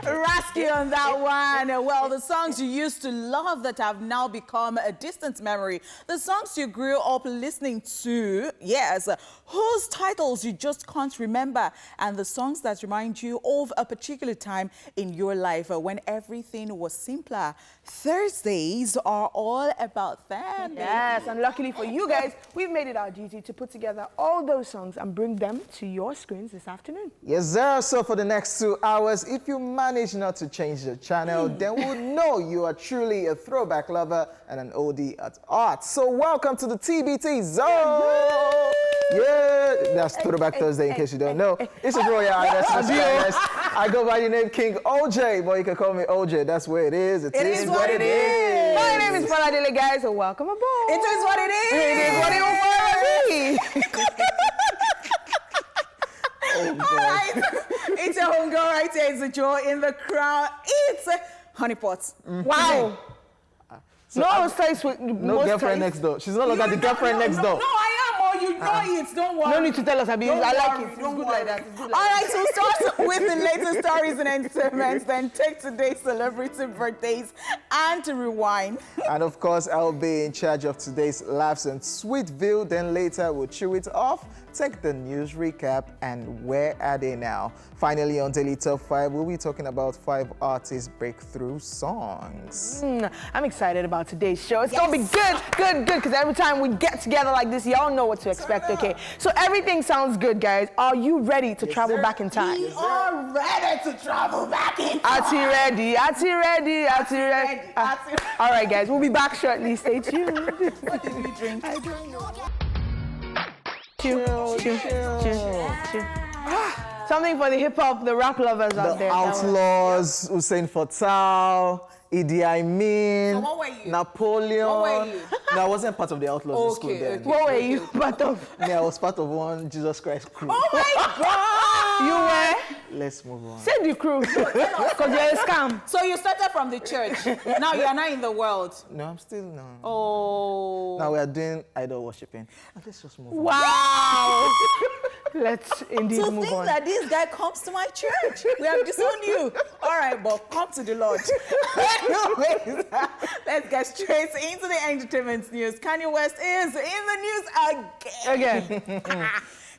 Rasky on that one. Well, the songs you used to love that have now become a distant memory. The songs you grew up listening to, yes, whose titles you just can't remember, and the songs that remind you of a particular time in your life when everything was simpler. Thursdays are all about them. Yes, and luckily for you guys, we've made it our duty to put together all those songs and bring them to your screens this afternoon. Yes, sir. So for the next 2 hours, if you manage not to change the channel, then we'll know you are truly a throwback lover and an oldie at art. So welcome to the TBT Zone. Yeah, that's Throwback Thursday in case you don't know. This is Royal I go by the name King OJ, but you can call me OJ. That's where it is. It is what it is. My name is Paladile, guys, so welcome aboard. It is what it is. It is what it is. All right. It's your homegirl right here. It's a joy in the crowd. It's Honeypots. Wow. So no girlfriend next door. She's no longer the girlfriend next door. No, I am. Oh, you know it. Don't worry. No need to tell us, Abi. I like it. It's Don't good worry. like that. It's good like All right, so start with the latest stories and entertainment, then take today's celebrity birthdays and rewind. And of course, I'll be in charge of today's laughs and Sweetville. Then later, we'll chew it off, take the news recap, and where are they now? Finally, on Daily Top 5, we'll be talking about 5 artists' breakthrough songs. I'm excited about today's show. It's gonna be good, because every time we get together like this, y'all know what to expect, okay? So everything sounds good, guys. Are you ready to travel back in time? We are ready to travel back in time. Ati ready. All right, guys, we'll be back shortly. Stay tuned. What did we drink? I don't know. Chill. Something for the hip-hop, the rap lovers out there. The Outlaws, Hussein Fatal, Idi Amin, So what were you? Napoleon. What were you? No, I wasn't part of the Outlaws in school then. What were you part of? Yeah, I was part of one Jesus Christ crew. Oh my God! You were? Let's move on. Say the crew, because you're a scam. So you started from the church. Now you are not in the world. No, I'm still no. Oh. Now we are doing idol worshiping. Let's just move on. Wow. Let's indeed To move think on. that this guy comes to my church. We have disowned you. All right, but come to the Lord. Anyways, let's get straight into the entertainment news. Kanye West is in the news again.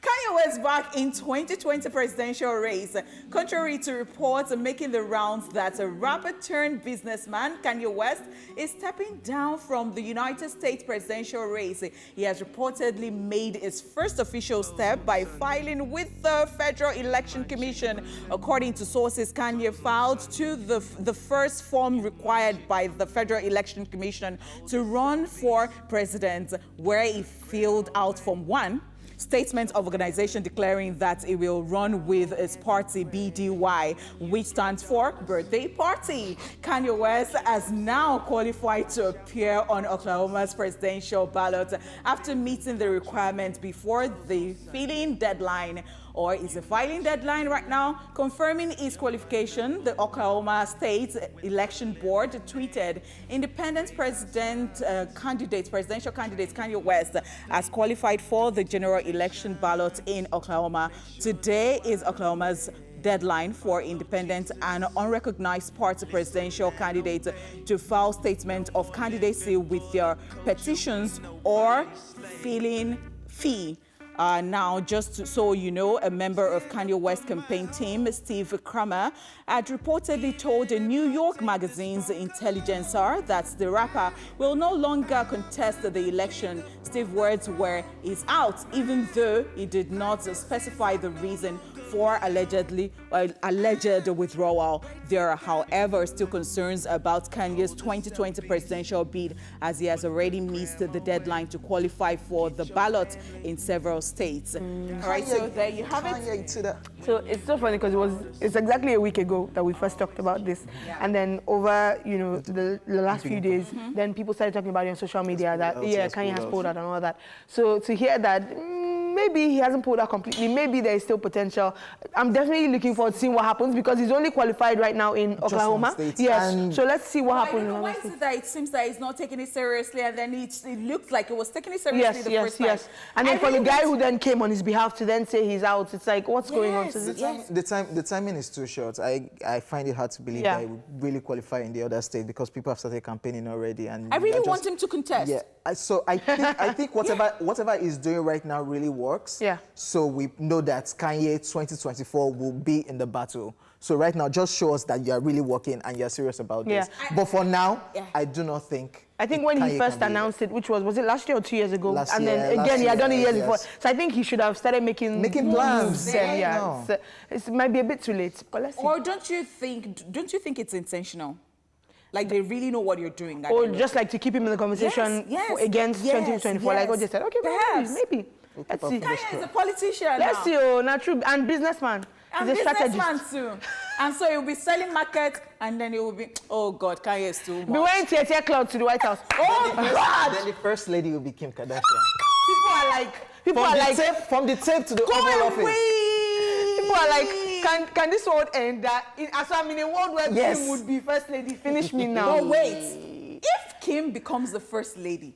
Kanye West back in 2020 presidential race. Contrary to reports making the rounds that a rapper turned businessman, Kanye West is stepping down from the United States presidential race. He has reportedly made his first official step by filing with the Federal Election Commission. According to sources, Kanye filed to the first form required by the Federal Election Commission to run for president, where he filled out Form 1. Statement of organization declaring that it will run with its party BDY, which stands for Birthday Party. Kanye West has now qualified to appear on Oklahoma's presidential ballot after meeting the requirement before the filing deadline. Or is a filing deadline right now. Confirming his qualification, the Oklahoma State Election Board tweeted, independent presidential candidate Kanye West has qualified for the general election ballot in Oklahoma. Today is Oklahoma's deadline for independent and unrecognized party presidential candidates to file statement of candidacy with their petitions or filing fee. Now, just so you know, a member of Kanye West campaign team, Steve Kramer, had reportedly told a New York Magazine's Intelligencer that the rapper will no longer contest the election. Steve's words were, he's out, even though he did not specify the reason for alleged withdrawal. There are, however, still concerns about Kanye's 2020 presidential bid, as he has already missed the deadline to qualify for the ballot in several states. All right, so there you have it. So it's so funny because it's exactly a week ago that we first talked about this, and then over the last few days, then people started talking about it on social media that Kanye has pulled out and all that. So to hear that. maybe he hasn't pulled out completely. Maybe there is still potential. I'm definitely looking forward to seeing what happens because he's only qualified right now in Oklahoma. Yes, and so let's see what happens. Why is it that it seems that he's not taking it seriously, and then it looked like it was taking it seriously the first time? Yes. And then for the guy who then came on his behalf to then say he's out, it's like, what's going on? So the timing is too short. I find it hard to believe that he would really qualify in the other state because people have started campaigning already. And I really want him to contest. Yeah, I think whatever he's doing right now really works. Yeah. So we know that Kanye 2024 will be in the battle. So right now, just show us that you are really working and you're serious about this. But for now, I do not think. I think when he first announced it, which was it last year or 2 years ago? Then again, he had done it years before. So I think he should have started making plans. Then, so it might be a bit too late, but let's see. Or don't you think it's intentional? Like they really know what you're doing. Or just like to keep him in the conversation against 2024, like what they said. Okay, maybe. Let's see. Kanye is a politician. Let's see, not true, and businessman. And he's a businessman strategist too. And so he'll be selling market, and then it will be, oh God, Kanye is too much. Be wearing tear cloud to the White House. Oh God! Then the first lady will be Kim Kardashian. People are like, from the tape to the Oval Office. People are like, can this world end? As I'm in a world where Kim would be first lady, finish me now. But wait, if Kim becomes the first lady,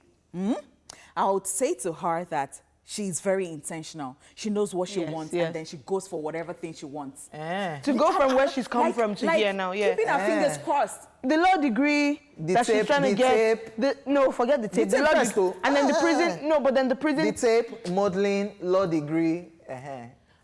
I would say to her that she's very intentional. She knows what she wants, and then she goes for whatever thing she wants. To go from where she's come from to here now, keeping her fingers crossed. The law degree that she's trying to get. No, forget the tape. The law degree. And then the prison. No, but then the prison. The tape, modeling, law degree.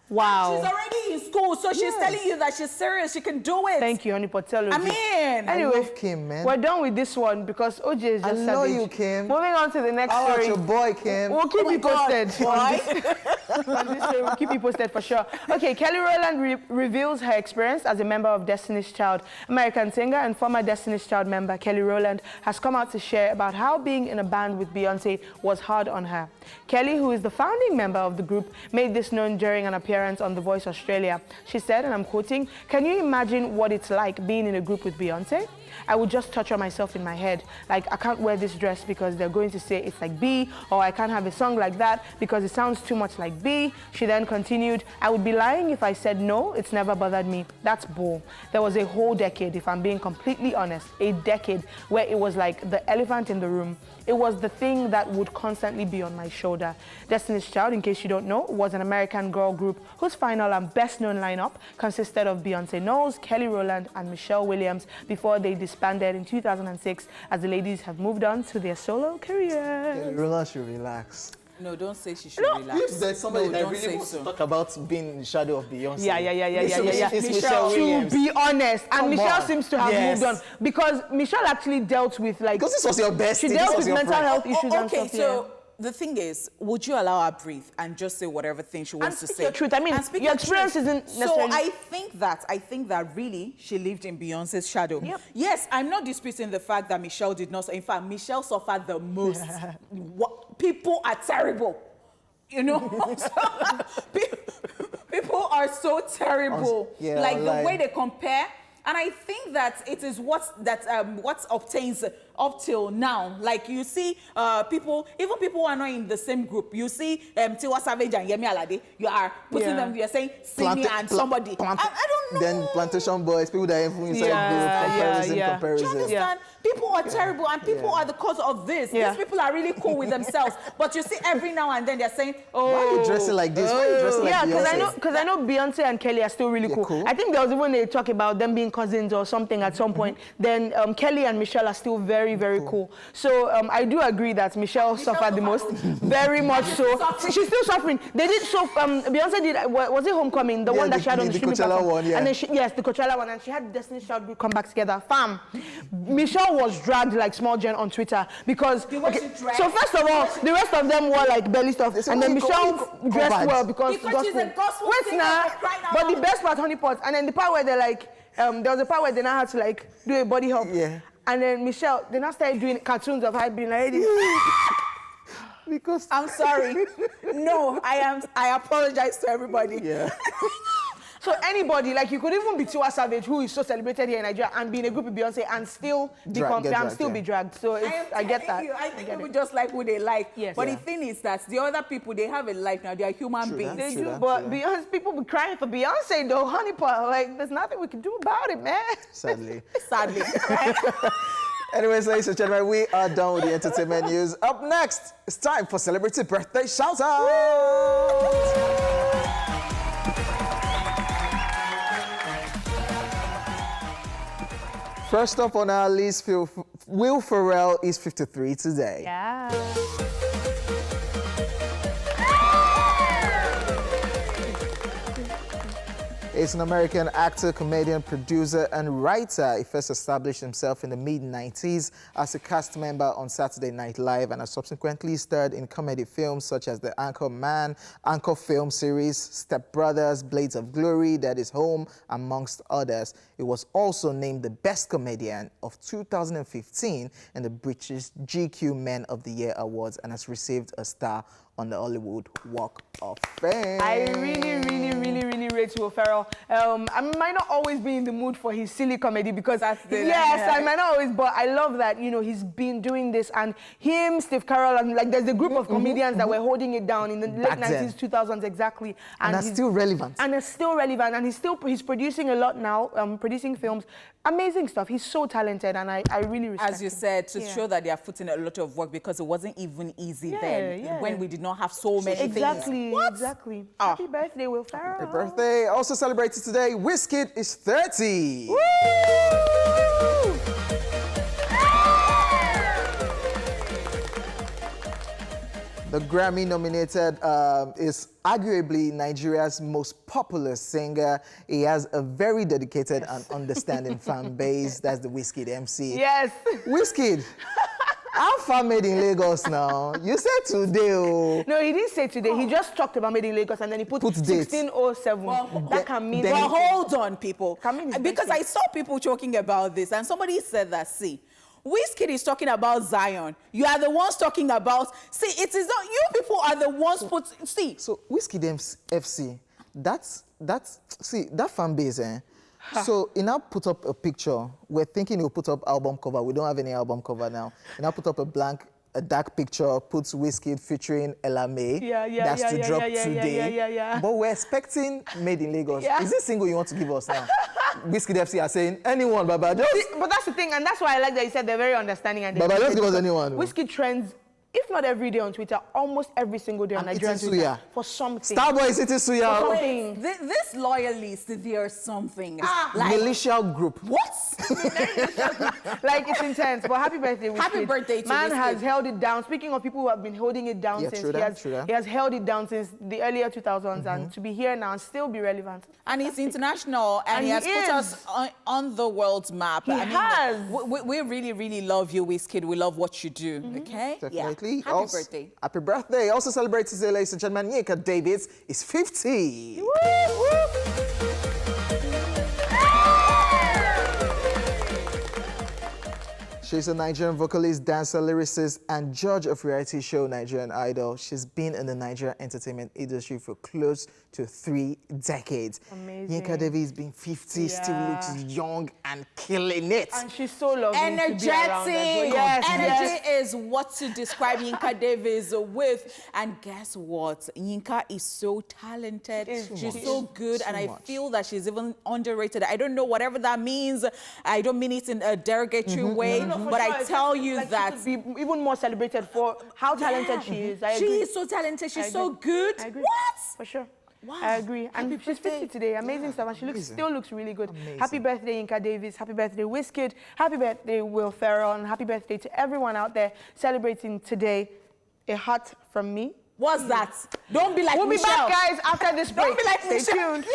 Wow. She's already in school, so she's telling you that she's serious. She can do it. Thank you, honey Potelo. I mean, anyway, I love Kim, man. We're done with this one because OJ is just savage. I know you, Kim. Moving on to the next story. How about your boy, Kim? We'll keep you posted. On this story, we'll keep you posted for sure. Okay, Kelly Rowland reveals her experience as a member of Destiny's Child. American singer and former Destiny's Child member Kelly Rowland has come out to share about how being in a band with Beyonce was hard on her. Kelly, who is the founding member of the group, made this known during an appearance on The Voice Australia. She said, and I'm quoting, "Can you imagine what it's like being in a group with Beyonce? I would just torture myself in my head. Like, I can't wear this dress because they're going to say it's like B, or I can't have a song like that because it sounds too much like B." She then continued, "I would be lying if I said no, it's never bothered me. That's bull. There was a whole decade, if I'm being completely honest, a decade where it was like the elephant in the room. It was the thing that would constantly be on my shoulder." Destiny's Child, in case you don't know, was an American girl group whose final and best-known lineup consisted of Beyonce Knowles, Kelly Rowland, and Michelle Williams before they disbanded in 2006 as the ladies have moved on to their solo careers. Kelly Rowland should relax. No, don't say she should relax. If there's somebody that really wants to talk about being in the shadow of Beyonce. Yeah. It's Michelle Williams. To be honest, and Michelle seems to have moved on because Michelle actually dealt with because this was your best. She dealt with mental health issues and stuff. Okay, so the thing is, would you allow her breathe and just say whatever thing she wants to say? Your truth. I mean, your experience isn't necessarily. So I think that really she lived in Beyonce's shadow. Yep. Yes, I'm not disputing the fact that Michelle did not. In fact, Michelle suffered the most. People are terrible. You know, people are so terrible. Like the way they compare. And I think that it is what obtains up till now. Like you see people, even people who are not in the same group, you see Tiwa Savage and Yemi Alade, you are putting them, you're saying Simi and somebody. I don't know. Then Plantation Boys, people that are influenced comparison. Do you understand? People are terrible and people are the cause of this. These people are really cool with themselves. But you see every now and then they're saying, oh. Why are you dressing like this? Why are you dressing like Beyonce? Because I know Beyonce and Kelly are still really cool. I think there was even a talk about them being cousins or something at some point. Then Kelly and Michelle are still very, very cool. So I do agree that Michelle suffered the most. Very much so. She's still suffering. They did so, Beyonce did, was it Homecoming? The one that she had on the streaming platform. One, and then the Coachella one. And she had Destiny's Child group come back together. Fam. Michelle was dragged like small Jen on Twitter because, so first of all, the rest of them wore like belly stuff. And then Michelle dressed well because she's a gospel singer. But the best part, honeypot. And then the part where they're like, there was a part where they now had to like do a body hop. Yeah. And then Michelle, they now started doing cartoons of her being like, because I'm sorry. No, I apologize to everybody. Yeah. So anybody, like you could even be Tiwa Savage, who is so celebrated here in Nigeria, and be in a group with Beyonce and still be dragged. So I get that. I think people just like who they like. Yes. But the thing is that the other people, they have a life now. They are human beings. They do, but Beyonce, people be crying for Beyonce though, honeypot. Like there's nothing we can do about it, man. Sadly. Sadly. Anyways, ladies and gentlemen, we are done with the entertainment news. Up next, it's time for celebrity birthday shout-out. First up on our list, Will Ferrell is 53 today. Yeah. He's an American actor, comedian, producer, and writer. He first established himself in the mid-90s as a cast member on Saturday Night Live and has subsequently starred in comedy films such as The Anchorman, Anchor film series, Step Brothers, Blades of Glory, Daddy's Home, amongst others. He was also named the Best Comedian of 2015 in the British GQ Men of the Year Awards and has received a star on the Hollywood Walk of Fame. I really rate Will Ferrell. I might not always be in the mood for his silly comedy because I might not always, but I love that, you know, he's been doing this, and him, Steve Carell, and like there's a group of comedians that were holding it down in the late 90s, 2000s exactly. And are still relevant. And are still relevant, and he's producing a lot now, producing films. Amazing stuff. He's so talented, and I really respect him. As you said, to show that they are putting a lot of work because it wasn't even easy then when we did not have so many things. Exactly. Happy birthday, Will Ferrell. Happy birthday. Also celebrated today, Wizkid is 30. Woo! The Grammy-nominated is arguably Nigeria's most popular singer. He has a very dedicated and understanding fan base. That's the Wizkid MC. Yes. Wizkid, how far made in Lagos now? You said today, oh. No, he didn't say today. He just talked about made in Lagos and then he put 1607. That can mean... Well, hold on, people. Because because I saw people talking about this and somebody said that, see, Wizkid is talking about Zion. You are the ones talking about... See, it is not... You people are the ones see. So, Wizkid FC, see, that fan base, So, he now put up a picture. We're thinking he'll put up album cover. We don't have any album cover now. He now put up a dark picture, puts Wizkid featuring Ella May. That's to drop today. But we're expecting Made in Lagos. Is this single you want to give us now? Wizkid FC are saying, anyone, Baba, just... But that's the thing, and that's why I like that you said they're very understanding. And Baba, just give us anyone. Wizkid trends, if not every day on Twitter, almost every single day on Nigerian Twitter for something. Starboy is eating suya. Wait, this loyalist, there's something. Like, militia group. What? Like, it's intense. But happy birthday, Wizkid. Happy birthday to Man Wizkid. has held it down. Speaking of people who have been holding it down since, he has held it down since the earlier 2000s, and to be here now and still be relevant. And he's international, and he has put us on the world's map. He has. Mm-hmm. We really love you, Wizkid. We love what you do, okay? Definitely. Yeah. Happy birthday. Happy birthday. Also celebrated today, ladies and gentlemen, Yinka Davids is 50. Woo, woo. She's a Nigerian vocalist, dancer, lyricist, and judge of reality show Nigerian Idol. She's been in the Nigerian entertainment industry for close to 3 decades. Amazing. Yinka Davids being 50, still looks young and killing it. And she's so lovely. Energetic. Energy is what to describe Yinka Davids with. And guess what? Yinka is so talented. She's so good, and I feel that she's even underrated. I don't know whatever that means. I don't mean it in a derogatory way. But I tell you that she should be even more celebrated for how talented she is. I agree. She is so talented. She's so good. I agree. What? For sure. Wow. I agree. And she's 50 today. Amazing stuff. And she still looks really good. Amazing. Happy birthday, Yinka Davids. Happy birthday, Wizkid. Happy birthday, Will Ferrell. And happy birthday to everyone out there celebrating today. A heart from me. What's that? Don't be like We'll Michelle. be back, guys, after this break. Don't be like Stay Michelle. tuned.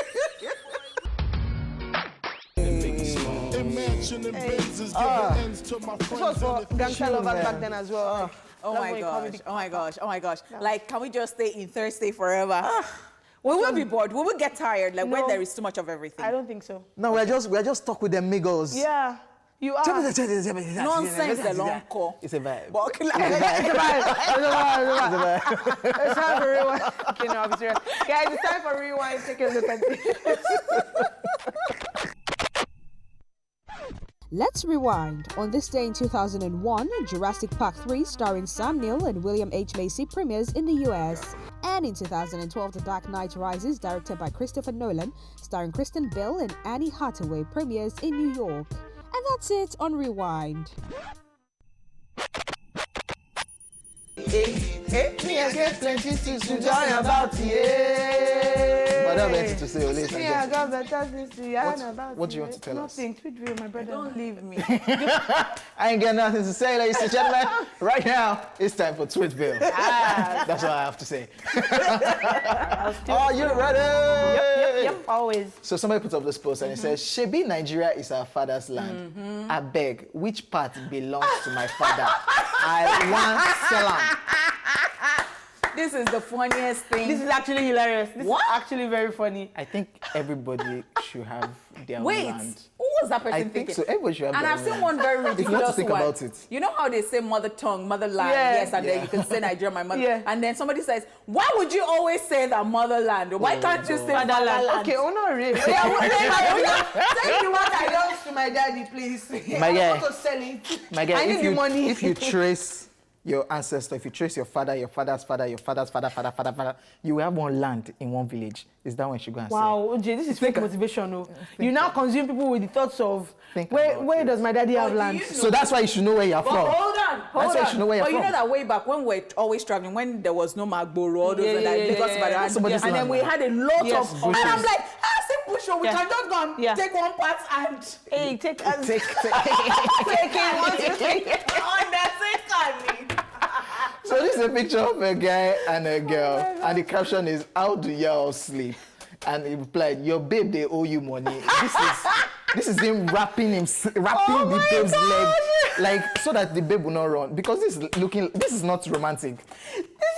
This was for gangster lovers back then as well. Oh my gosh. Like, can we just stay in Thursday forever? We will be bored. We will get tired, like when there is too much of everything. I don't think so. No, we're just stuck with the Migos. Yeah. You are. Nonsense, the long call. It's a vibe. But okay, It's a vibe. It's time for rewind. Okay, no, I'm serious. Guys, it's time for rewind. Take a look at this. Let's rewind. On this day in 2001, Jurassic Park 3 starring Sam Neill and William H. Macy premieres in the US. And in 2012, The Dark Knight Rises, directed by Christopher Nolan, starring Kristen Bell and Annie Hathaway premieres in New York. And that's it on Rewind. Me, I get plenty things to joy about, yeah. But I'm ready to say, ladies and Yeah, I gentlemen. got better things to yarn about. What do you want to tell us? Nothing. Tweet video, my brother. don't leave me. I ain't got nothing to say, ladies and gentlemen. Right now, it's time for Tweetville. That's what I have to say. Are you ready? Yep, always. So somebody put up this post and it says, Shebi Nigeria is our father's land. I beg, which part belongs to my father? I want Selam. This is the funniest thing. This is actually hilarious. This What? is actually very funny. I think everybody should have their own Wait, land. who was that person I think thinking? so. Everybody should have And their I've own seen land. one very If you ridiculous want to think one. about it. You know how they say mother tongue, motherland, Yeah. yes, and then Yeah. you can say Nigeria, my mother. Yeah. And then somebody says, why would you always say that motherland? Why can't you say fatherland? Okay, oh no, really. Yeah, well, Tell me what I belongs to my daddy, please. My I guy. want to sell it. My guy, I need the money. if you trace your ancestor, if you trace your father, your father's father, your father's father, you will have one land in one village. Is that when you should go and Wow, OJ, this is fake motivation. Oh. You now consume people with the thoughts of Think where about it. does my daddy have do land? you know- So that's why you should know where you're But from. hold on. why you should know where you're But you from. know that way back when we were always traveling, when there was no Magboro, all those Yeah, and that, yeah, Lagos, yeah, Ibadan, yeah. and- Somebody's and then land, we man. had a lot Yes, of, bushes. and I'm like, simple show, we Yeah. can just go and Yeah. take one part and Hey, take us. Take Take it, one, two, three. undertake. So this is a picture of a guy and a girl, and the caption is, "How do y'all sleep?" And he replied, "Your babe, they owe you money." This is him wrapping the babe's leg, like so that the babe will not run, because this is not romantic.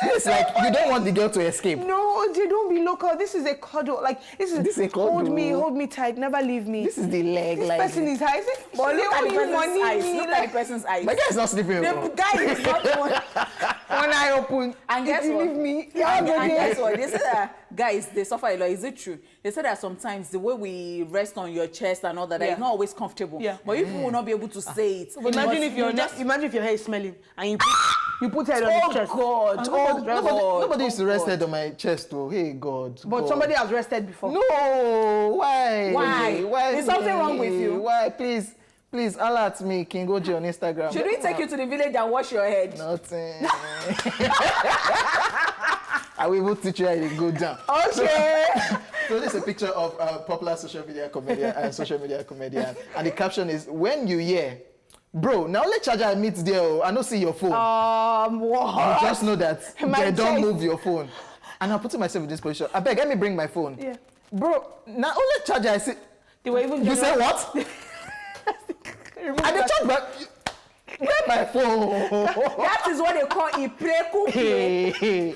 This is like you don't want the girl to escape. No, OJ, don't be local. This is a cuddle. Like, this is a cuddle. hold me tight, never leave me. This is the leg, This like. person is high. But look at the They owe you person's eyes. money, Look like- at the person's eyes. My guy is not sleeping. The oh. guy is not the one. One eye open. And guess if you what? leave me, And yeah, guess what? They say that guys, they suffer a lot. Is it true? They say that sometimes the way we rest on your chest and all that, Yeah. it's not always comfortable. Yeah. But if you will not be able to say it, Imagine if imagine if your hair is smelling and you put head on Oh his chest. God! Oh God! Nobody used to rest God. head on my chest, though. Hey God. But God. somebody has rested before. No, why? Why? Why? Is something wrong with you? Why? Please, alert me, King Goji on Instagram. Should we take you to the village and wash your head? Nothing. I will even teach you how to go down. Okay. So this is a picture of a popular social media comedian, and the caption is, "When you hear, bro, now let charger meet there. Oh, I don't see your phone. What? Just know that My they don't chest. move your phone." And I'm putting myself in this position. I beg, let me bring my phone. Yeah. Bro, now only charger I see. They were even You say what? I dey charge back. Get my phone. That is what they call ipreku play. Hey.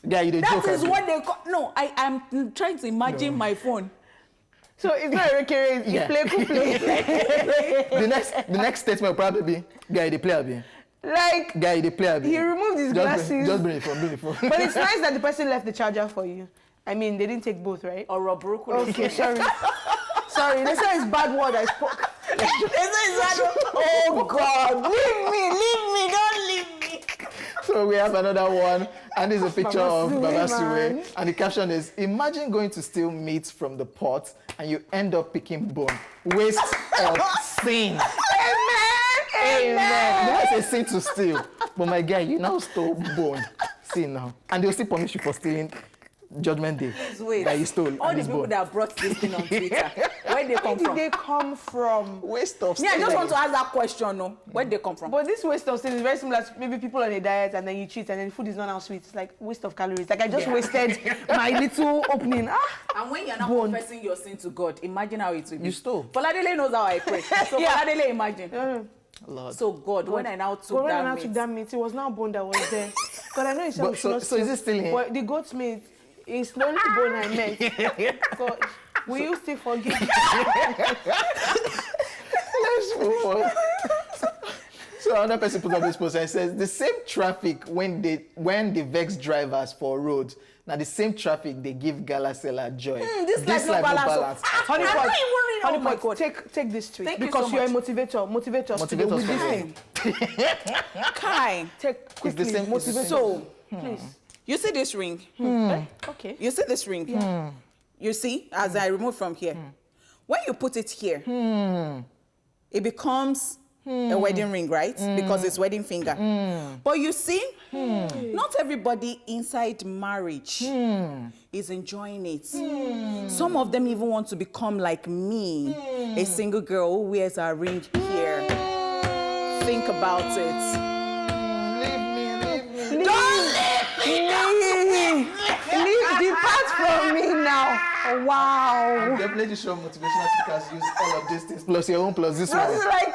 Yeah, you dey joke. That is abi? what they call. No, I'm trying to imagine my phone. So it's not a recurring, it's Yeah. play, play. The next statement will probably be, guy, they play abi. Like, Guy, they play abi. he removed his glasses. Just bring the phone, But it's nice that the person left the charger for you. I mean, they didn't take both, right? Or Robruku. Okay, sorry. Sorry, they say it's bad word I spoke. Oh God! Leave me! Don't leave me! So we have another one, and this is a picture of Baba Baba Suwe, man. Suwe, and the caption is, "Imagine going to steal meat from the pot, and you end up picking bone. Waste of sin." Amen. No, it's a sin to steal. But my guy, you now stole bone. See now. And they'll still punish you for stealing Judgment Day. Wait. That you stole. All and the it's people bone. that brought this thing on Twitter, where they Where come did from? they come from? Waste of Yeah, I sin. just want to ask that question. No, where they come from? But this waste of sin is very similar to maybe people on a diet and then you cheat and then food is not now sweet. It's like waste of calories. Like I just wasted my little opening. And when you're not Bone. confessing your sin to God, imagine how it will be. You stole. Foladele knows how I pray. So Yeah. Foladele, imagine. Lord. So God, when I now But took when I that now meat, took that meat, it was now bone that was there. But I know you said But we should so- not so is steal. it still here? But the goat's meat is the only bone I meant. God, will you still forgive me? Let's So another person put up this post and says the same traffic when they vex drivers for roads. Now the same traffic they give gala seller joy. This life no balance. Honey Oh my pot, God. take this tweet. Thank you because so you're a much. motivator. Motivate us. Motivate us with for this thing. Kai, Take quickly. the same- motivate. so please. you see this ring? Okay. You see this ring? You see, as I remove from here. When you put it here, it becomes a wedding ring, right? Because it's wedding finger. But you see, not everybody inside marriage is enjoying it. Some of them even want to become like me, a single girl who wears a ring here. Think about it. Don't Depart from me now. Oh, wow. Definitely sure motivational speakers use all of these things plus your own plus this one. It's like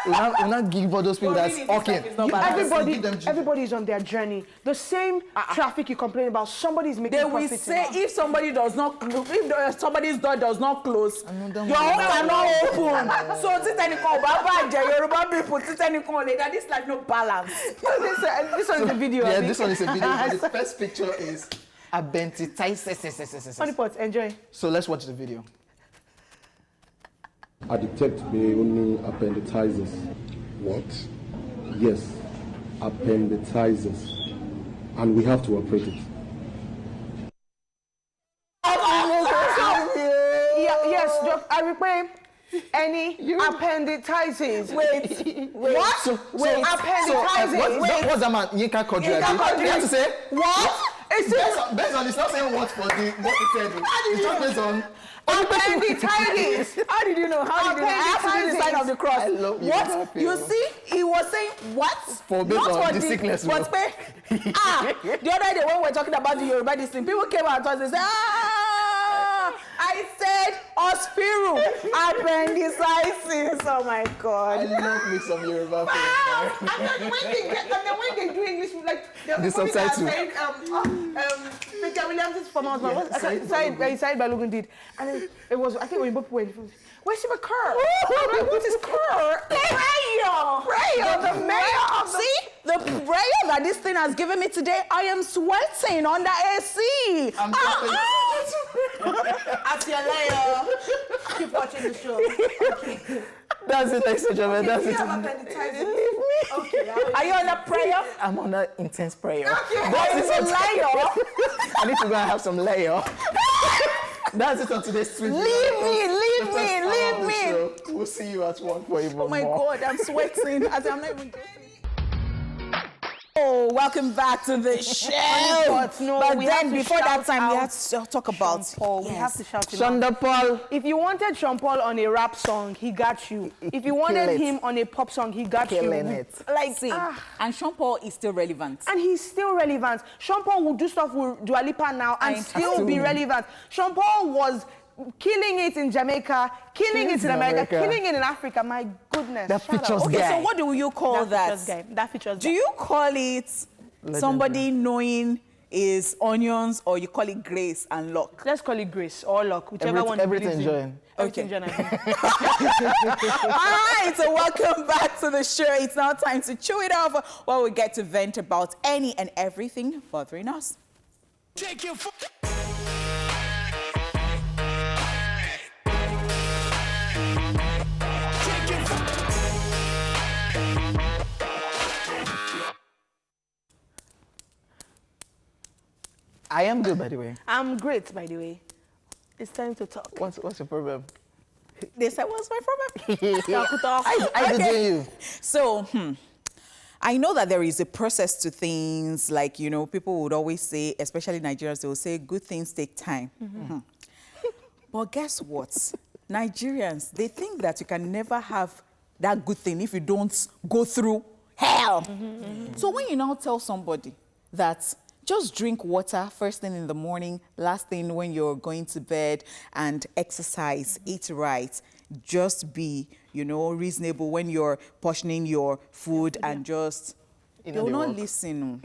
We'll not give all those people that's really, this okay. life is not balanced. everybody is on their journey. The same traffic you complain about, somebody is making They will profit. say if somebody does not, if somebody's door does not close, your own cannot open. So Yoruba people, this life no balance. This one is a video. Yeah, Abi. this one is a video. But the first picture is Honey pot, enjoy. So let's watch the video. I detect me only appendicitis. What? Yes, appendicitis. And we have to operate it. Yes, Doc, I replay any appendicitis. Wait. What? Appendicitis. What's that man? Yinka Kodri. You have to say What? based on it's not saying what for the what it said. It's just based on appendicitis. How did you know? How did you know? I have to do the sign of the cross. I love you. What? You see, he was saying what? For based Not on for the sickness. But the other day when we were talking about the Yoruba this thing, people came out and told us, they said, I said Ospiru, appendicitis. Oh my I God. love me some Yoruba things. And then when they do English, like The subtitle. Victor Williams' performance, Said Balogun did, and it was, I think when both went, where's the cur? What is cur? Prayer, the mayor. See the prayer that this thing has given me today. I am sweating under AC. I'm As your layer, keep watching the show. That's it, ladies and gentlemen. That's it. Leave me. Okay, Are you under prayer? I'm under intense prayer. That is a liar. I need to go and have some layer. That's it on today's tweet. Leave me. We'll see you at 1 for even more. Oh my God, I'm sweating. I'm not even guessing. Oh, welcome back to the show. But we have then to before shout that time, we out had to talk about Sean Paul. We have to shout him out. Shonda Paul. If you wanted Sean Paul on a rap song, he got you. If you wanted Kill it. him on a pop song, he got Killing you. it. Like, see, and Sean Paul is still relevant. And he's still relevant. Sean Paul will do stuff with Dua Lipa now and still be relevant. Sean Paul was killing it in Jamaica, killing it in America, killing it in Africa. My goodness. That Shout out. features Okay, guy. so what do you call that? Features guy. That features Do guy. you call it somebody knowing is onions, or you call it grace and luck? Let's call it grace or luck, whichever one. Everything believes in. join. Everything Okay. join, I think. All right, so welcome back to the show. It's now time to chew it over while we get to vent about any and everything bothering us. Take your I am good, by the way. I'm great, by the way. It's time to talk. What's your problem? They said, what's my problem? I did you. So, I know that there is a process to things, like, you know, people would always say, especially Nigerians, they will say good things take time. But guess what? Nigerians, they think that you can never have that good thing if you don't go through hell. So when you now tell somebody that just drink water first thing in the morning, last thing when you're going to bed, and exercise, eat right, just be, you know, reasonable when you're portioning your food and just, they will not listen.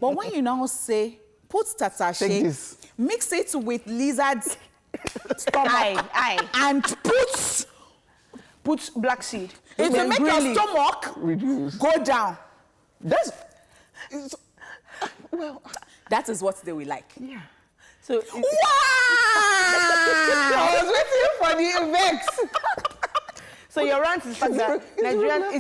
But when you now say, put tatashe, mix it with lizard's stomach, and put put black seed. It will make your Really. stomach Reduce. go down. That's well. That is what they will like. Yeah. So Wow! I was waiting for the vex. So your rant is that Nigerians,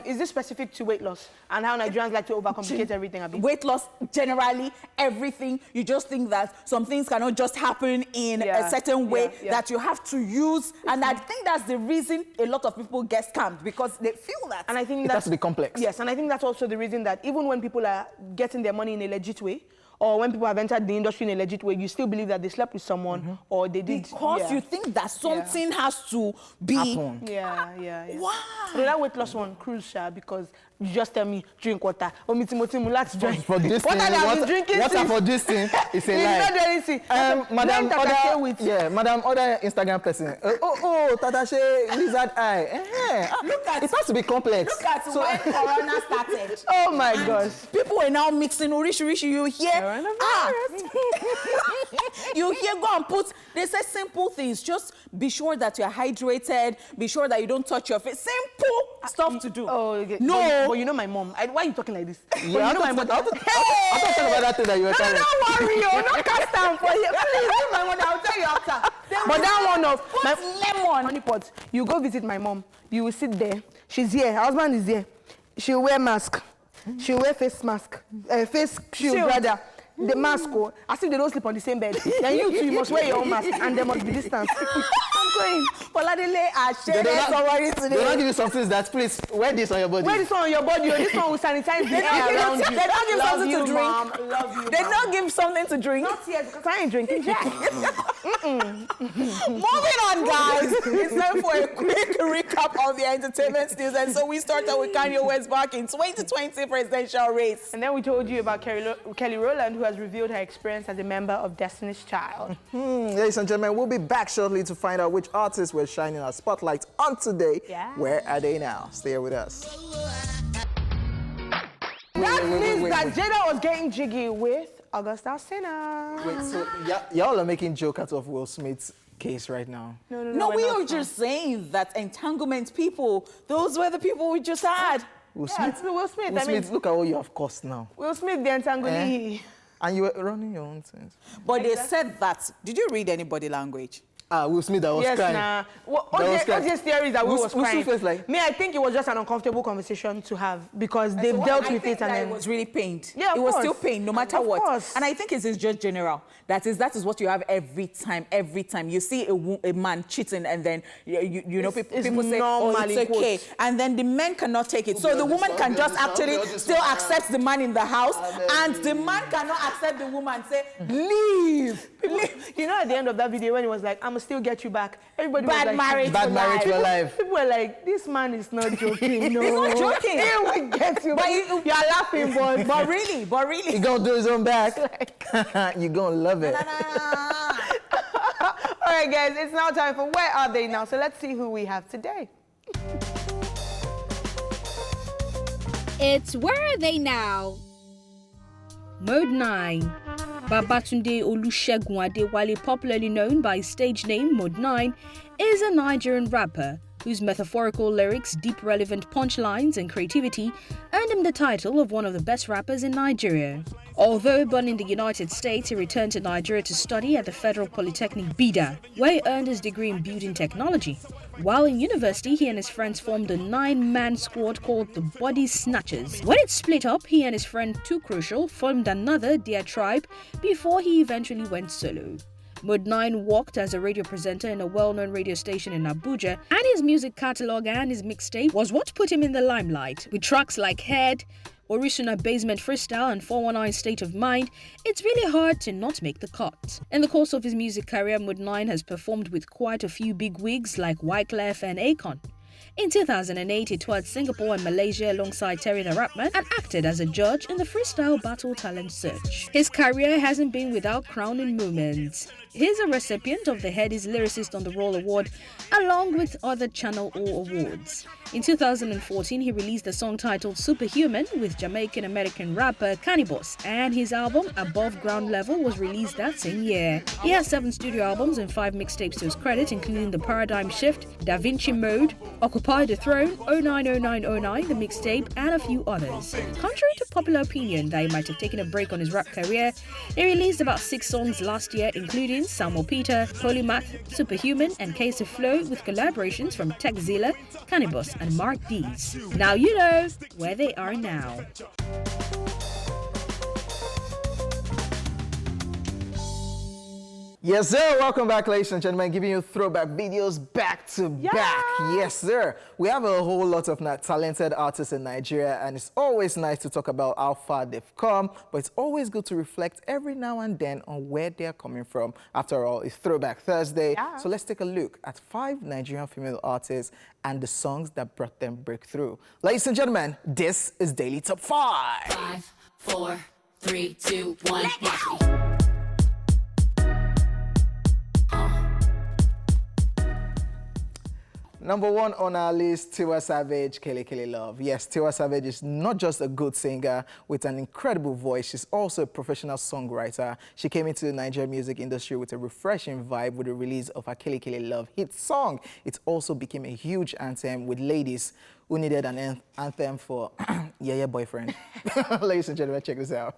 is this specific to weight loss and how Nigerians like to overcomplicate everything? Abi? Weight loss, generally, everything. You just think that some things cannot just happen in a certain way, that you have to use. And I think that's the reason a lot of people get scammed, because they feel that. And I think It has to be complex. Yes, and I think that's also the reason that even when people are getting their money in a legit way, or when people have entered the industry in a legit way, you still believe that they slept with someone or they did. Because you think that something has to be... Happen. Yeah. Wow. So that weight loss one, cruise, Sha, because you just tell me, drink water. Oh, let's drink. For this What thing, have you been drinking water since? for this thing is a It's lie. not anything. Madam, Tatache with. Madam, other Instagram person. Tatache, lizard eye. Look at It has to be complex. Look at when Corona started. Oh my gosh. People are now mixing rishi. You hear, you hear, go and put, they say simple things. Just be sure that you're hydrated. Be sure that you don't touch your face. Simple stuff to do. Oh, okay. No. But you know my mom. Why are you talking like this? Yeah, I thought about that thing that you were telling. Don't worry, don't cast down for you. Please, leave my mother. I'll tell you after. But that one of my lemon. honey pot. You go visit my mom. You will sit there. She's here. Her husband is here. She'll wear mask. She'll wear face mask. Face shield, rather. The mask, as if they don't sleep on the same bed. Then you too, you must wear your own mask, and there must be distance. I'm going. Poladele, I share They somebody don't today. give you some things that, please, wear this on your body. Wear this one on your body, or this one will sanitize the air around you. They don't give Love something you, to drink. Mom. Love you, They Mom. don't give something to drink. Not yet, because I ain't drinking Jack. Moving on, guys. It's time for a quick recap of the entertainment news. And so we started with Kanye West back in 2020 presidential race. And then we told you about Kelly Rowland, who has revealed her experience as a member of Destiny's Child. Ladies and gentlemen, we'll be back shortly to find out which artists we're shining our spotlight on today. Yeah. Where are they now? Stay here with us. That means that wait. Jada was getting jiggy with Augusta Sinner. Wait, so y'all are making joke out of Will Smith's case right now? No, we're we not. were just saying that entanglement people, those were the people we just had. Will Yeah, Smith? it's Will Smith. Will I mean, Smith, look at what you have cost now. Will Smith, the entanglee. And you were running your own things. But they said that. Did you read any body language? Will Smith that was Yes, crying. nah. Well, That was crying. OJ's theory is that Will Will- was Will crying. Smith was like- Me, I think it was just an uncomfortable conversation to have because they've So dealt I with think it that and it then... was really pained. Yeah, of it was still course. pain, no matter Of what. course. And I think it is just general. That is what you have every time. Every time you see a man cheating, and then you know people say, "Oh, normal, it's in okay," quotes. and then the men cannot take it. So the woman can just actually still accept the man in the house, and the man cannot accept the woman and say, "Leave." You know, at the end of that video, when he was like, "I'ma still get you back," everybody was Bad like, marriage Bad for marriage life. for life. People were like, "This man is not joking. No, He's not joking. He will get you. But But you- you're laughing, boy. But really. He gonna do his own back. You gonna love it. All right, guys, it's now time for Where Are They Now? So let's see who we have today. It's Where Are They Now? Mode 9. Babatunde Olusegun Adewale, popularly known by his stage name Mode 9, is a Nigerian rapper whose metaphorical lyrics, deep relevant punchlines, and creativity earned him the title of one of the best rappers in Nigeria. Although born in the United States, he returned to Nigeria to study at the Federal Polytechnic Bida, where he earned his degree in building technology. While in university, he and his friends formed a 9-man squad called the Body Snatchers. When it split up, he and his friend Too Crucial formed another, their tribe, before he eventually went solo. Mode 9 worked as a radio presenter in a well-known radio station in Abuja, and his music catalogue and his mixtape was what put him in the limelight. With tracks like Head, Orisuna Basement Freestyle, and 419 State of Mind, it's really hard to not make the cut. In the course of his music career, Mode 9 has performed with quite a few big wigs like Wyclef and Akon. In 2008, he toured Singapore and Malaysia alongside Terry the Rapman and acted as a judge in the freestyle battle talent search. His career hasn't been without crowning moments. He's a recipient of the Headies Lyricist on the Roll Award, along with other Channel O awards. In 2014, he released a song titled Superhuman with Jamaican-American rapper Cannibus, and his album Above Ground Level was released that same year. He has 7 studio albums and 5 mixtapes to his credit, including The Paradigm Shift, Da Vinci Mode, Occupy the Throne, 090909, the mixtape, and a few others. Contrary to popular opinion that he might have taken a break on his rap career, he released about 6 songs last year, including Samuel Peter, Polymath, Superhuman, and Case of Flow, with collaborations from Techzilla, Cannibus, and Mark D's. Now you know where they are now. Yes, sir. Welcome back, ladies and gentlemen. Giving you throwback videos back to back. Yes, sir. We have a whole lot of talented artists in Nigeria, and it's always nice to talk about how far they've come, but it's always good to reflect every now and then on where they're coming from. After all, it's Throwback Thursday. Yeah. So let's take a look at 5 Nigerian female artists and the songs that brought them breakthrough. Ladies and gentlemen, this is Daily Top 5. 5, 4, 3, 2, 1, happy. Number 1 on our list, Tiwa Savage, Kele Kele Love. Yes, Tiwa Savage is not just a good singer with an incredible voice, she's also a professional songwriter. She came into the Nigerian music industry with a refreshing vibe with the release of her Kele Kele Love hit song. It also became a huge anthem with ladies who needed an anthem for yeah boyfriend. Ladies and gentlemen, check this out.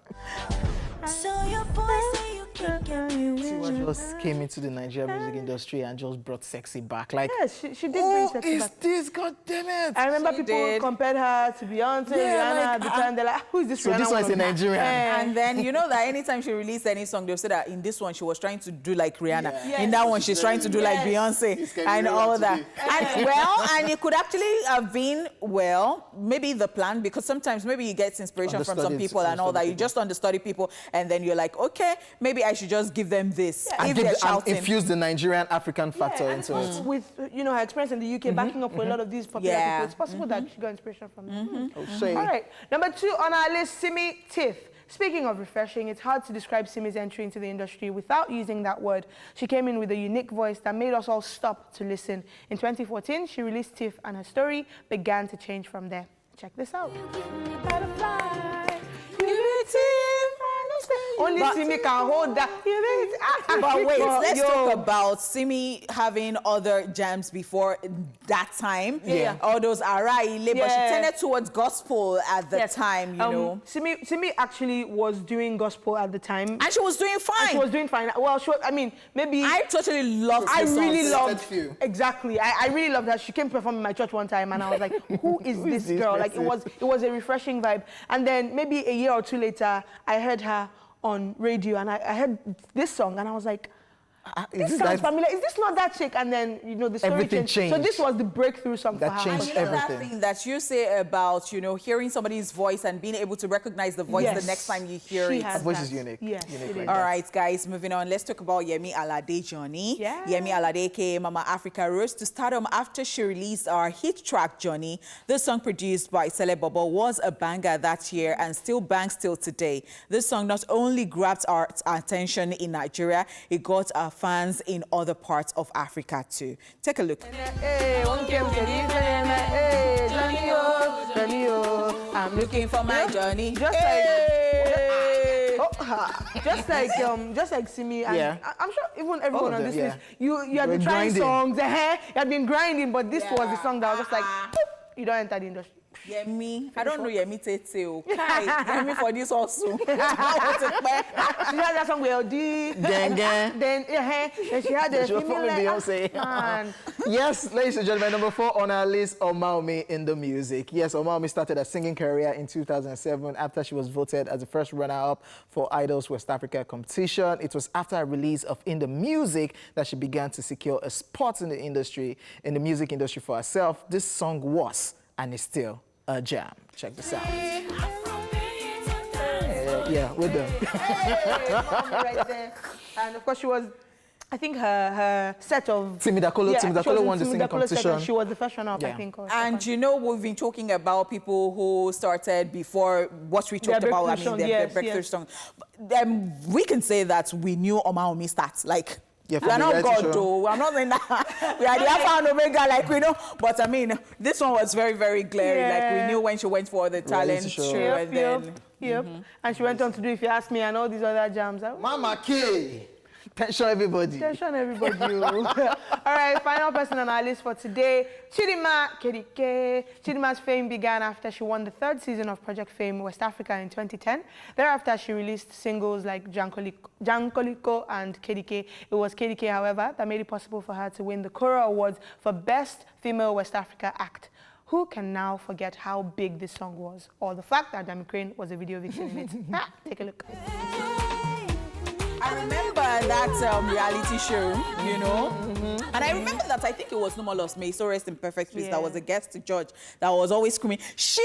So your boy say you can't get me. Tiwa just came into the Nigerian music industry and just brought sexy back. Like, yes, she did bring sexy back. This? God damn it! I remember people compared her to Beyonce, Rihanna at the time. They're like, who is this Rihanna? So this one is a Nigerian. And then you know that anytime she released any song, they'll say that in this one she was trying to do like Rihanna. Yeah. In that one she's trying to do like Beyonce and all of that. And it could actually have been, maybe the plan, because sometimes maybe you get inspiration from some people and all that. You just understudy people and then you're like, okay, maybe I should just give them this. Yeah. And infuse the Nigerian African factor into it. With her experience in the UK, backing up with a lot of these popular people, it's possible that she got inspiration from them. All right, number 2 on our list, Simi Tiff. Speaking of refreshing, it's hard to describe Simi's entry into the industry without using that word. She came in with a unique voice that made us all stop to listen. In 2014, she released Tiff, and her story began to change from there. Check this out. Only Simi can hold that. But wait, let's talk about Simi having other jams before that time. Yeah. All those Arai, but she tended towards gospel at the time, you know. Simi actually was doing gospel at the time. And she was doing fine. She was doing fine. Well, maybe... I totally loved her songs. Really loved... Exactly. I really loved her. She came to perform in my church one time, and I was like, who is this girl? Like, it was a refreshing vibe. And then maybe a year or 2 later, I heard her on radio, and I heard this song, and I was like, this sounds familiar. Is this not that chick? And then, the story changed. So this was the breakthrough song for her. That changed everything. That thing that you say about, hearing somebody's voice and being able to recognize the voice the next time you hear it. Her voice is unique. Yes, unique. All right, guys, moving on. Let's talk about Yemi Alade Johnny. Yeah. Yemi Alade, aka Mama Africa, rose to stardom after she released our hit track, Johnny. This song, produced by Sele Bobo, was a banger that year and still bangs till today. This song not only grabbed our attention in Nigeria, it got our fans in other parts of Africa too. Take a look. I'm looking for my Johnny. Just like Simi, and I'm sure even everyone on this list, you have been trying songs, you have been grinding, but this was the song that was just like, you don't enter the industry. Yemi, I don't know Yemi Tete. Yemi for this also. She had that song with LD. Then she had the female Beyonce. Yes, ladies and gentlemen, number 4 on our list, Omaomi in the music. Yes, Omaomi started a singing career in 2007 after she was voted as the first runner-up for Idol's West Africa competition. It was after a release of In the Music that she began to secure a spot in the music industry for herself. This song was, and is still, a jam. Check this out. Yeah, with them. Right there. And of course, she was, I think her set of... Timidakolo won the singing competition. She was the first runner-up, I think. And we've been talking about people who started before what we talked about, the breakthrough song. We can say that we knew Omaomi start. Like, Yeah, we are not God, though. I'm not saying that. We are the Alpha and Omega, like we know. But I mean, this one was very, very glaring. Like we knew when she went for the talent show, and then. And she went on to do If You Ask Me and all these other jams. Mama K. Tension everybody. Tension everybody. All right, final person on our list for today, Chidima Kedike. Chidima's fame began after she won the 3rd season of Project Fame West Africa in 2010. Thereafter, she released singles like Jankoliko and Kedike. It was Kedike, however, that made it possible for her to win the Kora Awards for Best Female West Africa Act. Who can now forget how big this song was, or the fact that Dami Crane was a video vixen in it? Take a look. I remember that reality show, you know, and I remember that I think it was No More Lost May, so rest in perfect peace. That was a guest judge that was always screaming, "Shit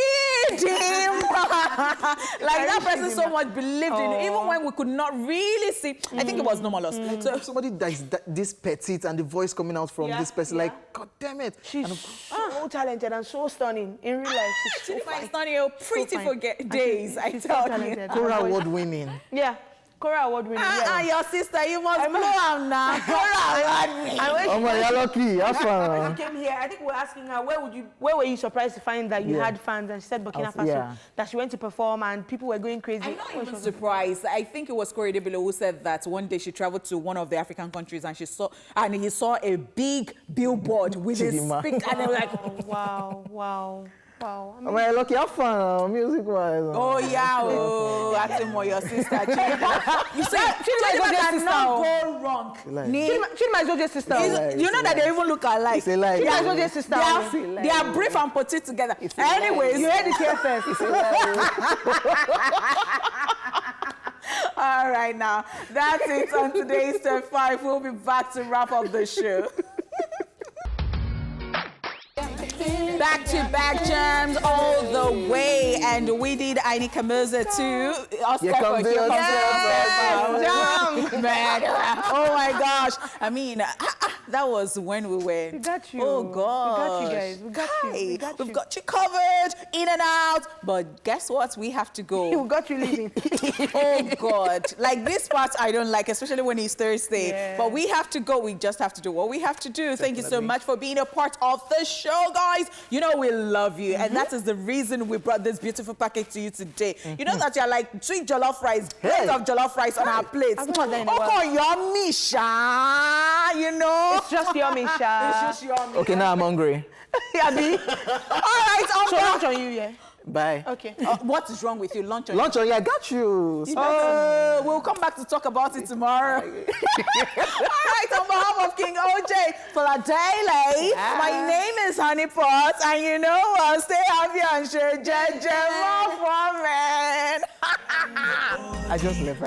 him!" Like that person so much believed in it, even when we could not really see. I think it was No More Lost. So somebody that is this petite and the voice coming out from this person, like, God damn it. She's so talented and so stunning in real life. She's so fine. Stunning, pretty for days, I tell you. Kora Award winning. Yeah. Kora Award winning. Your sister, you must blow out now. Kora Award winning. Oh my, you're lucky. Have fun. When she came here, I think we were asking her, where were you surprised to find that you had fans? And she said Burkina Faso, that she went to perform and people were going crazy. I'm not even surprised. I think it was Corey Debilo who said that one day she traveled to one of the African countries and he saw a big billboard with a speaker and they were like, wow. Wow. I mean, lucky, have fun, music-wise. Oh, yeah, acting more your sister. You see, Chidima cannot go wrong. Chidima is Oje's sister. You know that they even look alike. Chidima is Oje's sister. They are brief and put it together. Anyways. You heard it here first. All right, now, that's it on today's Top 5. We'll be back to wrap up the show. Back-to-back jams all the way, and we did Aini Kamuza too. Here comes the jam. Oh my gosh! I mean, that was when we went. We got you. Oh God! We got you guys. We got you. We've got you covered, in and out. But guess what? We have to go. We got you leaving. Oh God! Like this part, I don't like, especially when it's Thursday. Yeah. But we have to go. We just have to do what we have to do. Thank you so much for being a part of the show, guys. You know we love you, and that is the reason we brought this beautiful package to you today. You know that you're like sweet jollof rice, plates of jollof rice on our plates. Oh, yummy, Sha, you know. It's just yummy, Sha. It's just yummy. Okay, now I'm hungry. Yabi. All right, so lunch on you, yeah. Bye. Okay. What is wrong with you? Lunch on you. I got you. We'll come back to talk about it tomorrow. All right, on behalf of King OJ for the daily, my name is Honey Pot, and you know what? Stay happy and share JJ man. I just left.